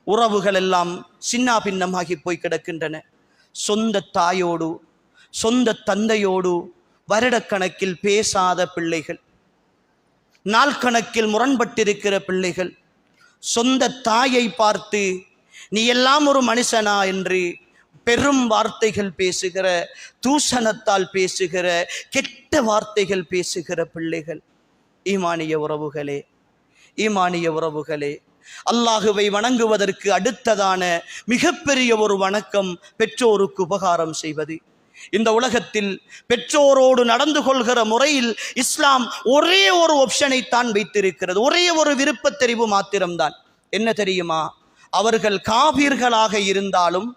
உறவுகள் எல்லாம் சின்ன பின்னமாகி போய் கிடக்கின்றன. சொந்த தாயோடு சொந்த தந்தையோடு வருடக்கணக்கில் பேசாத பிள்ளைகள், நாள் கணக்கில் முரண்பட்டிருக்கிற பிள்ளைகள், சொந்த தாயை பார்த்து நீ எல்லாம் ஒரு மனுஷனா என்று பெரும் வார்த்தைகள் பேசுகிற, தூஷணத்தால் பேசுகிற, கெட்ட வார்த்தைகள் பேசுகிற பிள்ளைகள். ஈமானிய உறவுகளே, ஈமானிய உறவுகளே, அல்லாஹுவை வணங்குவதற்கு அடுத்ததான மிகப்பெரிய ஒரு வணக்கம் பெற்றோருக்கு உபகாரம் செய்வது. இந்த உலகத்தில் பெற்றோரோடு நடந்து கொள்கிற முறையில் இஸ்லாம் ஒரே ஒரு ஆப்ஷனை தான் வைத்திருக்கிறது, ஒரே ஒரு விருப்ப தெரிவு மாத்திரம்தான். என்ன தெரியுமா? அவர்கள் காபீர்களாக இருந்தாலும்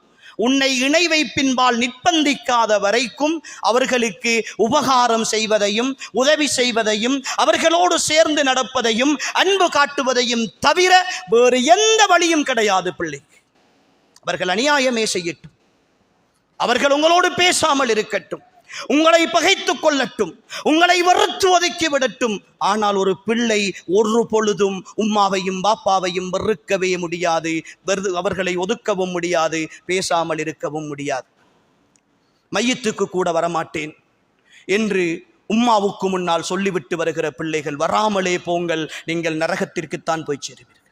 உன்னை இணை வைப்பின்பால் நிர்பந்திக்காத வரைக்கும் அவர்களுக்கு உபகாரம் செய்வதையும் உதவி செய்வதையும் அவர்களோடு சேர்ந்து நடப்பதையும் அன்பு காட்டுவதையும் தவிர வேறு எந்த வழியும் கிடையாது. பிள்ளை அவர்கள் அநியாயமே செய்யட்டும், அவர்கள் உங்களோடு பேசாமல் இருக்கட்டும், உங்களை பகைத்துக் கொள்ளட்டும், உங்களை வெறுத்து ஒதுக்கி விடட்டும், ஆனால் ஒரு பிள்ளை ஒரு பொழுதும் உம்மாவையும் பாப்பாவையும் வெறுக்கவே முடியாது, அவர்களை ஒதுக்கவும் முடியாது, பேசாமல் இருக்கவும் முடியாது. மையத்துக்கு கூட வரமாட்டேன் என்று உம்மாவுக்கு முன்னால் சொல்லிவிட்டு வருகிற பிள்ளைகள், வராமலே போங்கள், நீங்கள் நரகத்திற்குத்தான் போய் சேருவீர்கள்.